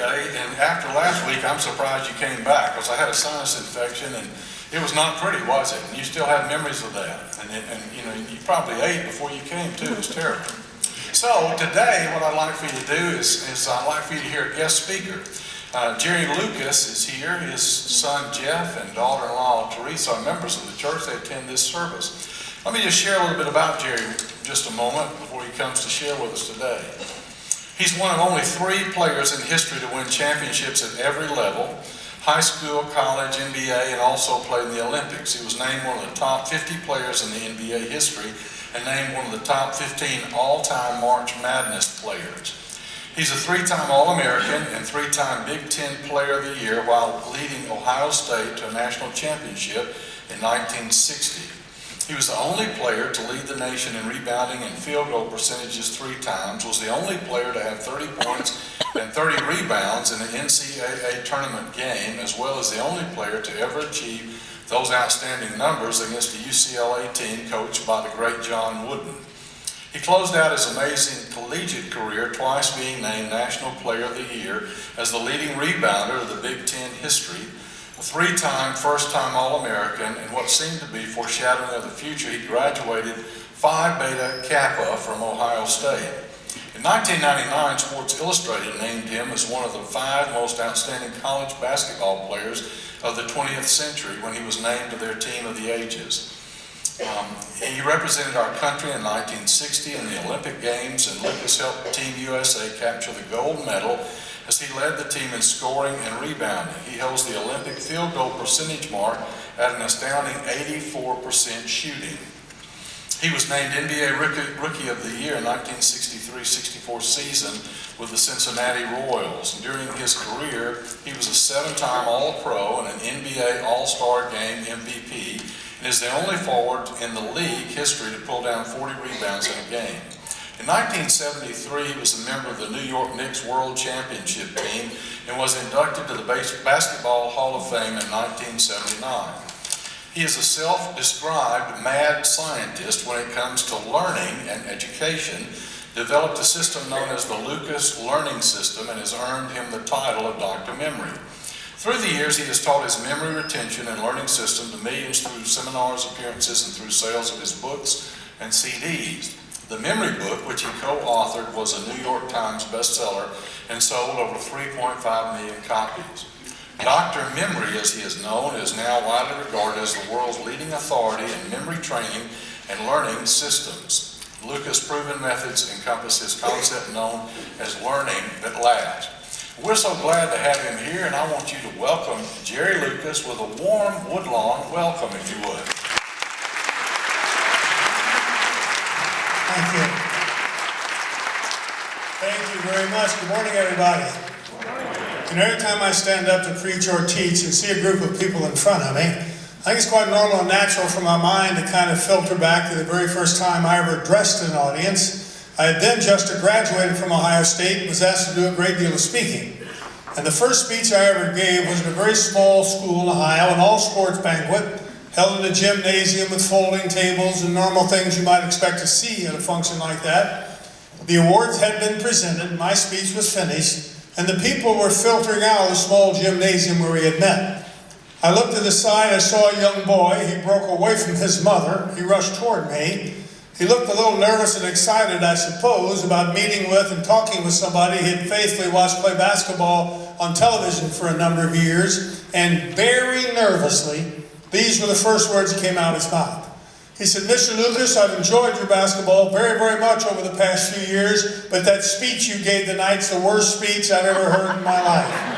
yesterday, and after last week, I'm surprised you came back, because I had a sinus infection, and it was not pretty, was it? And you still have memories of that. And you know, you probably ate before you came, too. It was terrible. So today, what I'd like for you to do is I'd like for you to hear a guest speaker. Jerry Lucas is here. His son Jeff and daughter-in-law Teresa are members of the church. They attend this service. Let me just share a little bit about Jerry just a moment before he comes to share with us today. He's one of only 3 players in history to win championships at every level: high school, college, NBA, and also played in the Olympics. He was named one of the top 50 players in the NBA history and named one of the top 15 all-time March Madness players. He's a 3-time All-American and 3-time Big Ten Player of the Year while leading Ohio State to a national championship in 1960. He was the only player to lead the nation in rebounding and field goal percentages 3 times, was the only player to have 30 points and 30 rebounds in an NCAA tournament game, as well as the only player to ever achieve those outstanding numbers against a UCLA team coached by the great John Wooden. He closed out his amazing collegiate career twice being named National Player of the Year as the leading rebounder of the Big Ten history, a 3-time first-time All-American, and what seemed to be foreshadowing of the future, he graduated Phi Beta Kappa from Ohio State. In 1999, Sports Illustrated named him as one of the 5 most outstanding college basketball players of the 20th century when he was named to their Team of the Ages. He represented our country in 1960 in the Olympic Games, and Lucas helped Team USA capture the gold medal as he led the team in scoring and rebounding. He holds the Olympic field goal percentage mark at an astounding 84% shooting. He was named NBA Rookie of the Year in 1963-64 season with the Cincinnati Royals. During his career, he was a 7-time All-Pro and an NBA All-Star Game MVP, and is the only forward in the league history to pull down 40 rebounds in a game. In 1973, he was a member of the New York Knicks World Championship team and was inducted to the Basketball Hall of Fame in 1979. He is a self-described mad scientist when it comes to learning and education, developed a system known as the Lucas Learning System, and has earned him the title of Dr. Memory. Through the years, he has taught his memory retention and learning system to millions through seminars, appearances, and through sales of his books and CDs. The Memory Book, which he co-authored, was a New York Times bestseller and sold over 3.5 million copies. Dr. Memory, as he is known, is now widely regarded as the world's leading authority in memory training and learning systems. Lucas' proven methods encompass his concept known as learning that lasts. We're so glad to have him here, and I want you to welcome Jerry Lucas with a warm Woodlawn welcome, if you would. Thank you. Thank you very much. Good morning, everybody. And every time I stand up to preach or teach and see a group of people in front of me, I think it's quite normal and natural for my mind to kind of filter back to the very first time I ever addressed an audience. I had then just graduated from Ohio State and was asked to do a great deal of speaking. And the first speech I ever gave was at a very small school in Ohio, an all-sports banquet, held in a gymnasium with folding tables and normal things you might expect to see at a function like that. The awards had been presented, my speech was finished, and the people were filtering out of the small gymnasium where we had met. I looked to the side, I saw a young boy. He broke away from his mother. He rushed toward me. He looked a little nervous and excited, I suppose, about meeting with and talking with somebody he had faithfully watched play basketball on television for a number of years, and very nervously, these were the first words that came out of his mouth. He said, "Mr. Lucas, I've enjoyed your basketball very, very much over the past few years, but that speech you gave tonight's the worst speech I've ever heard in my life."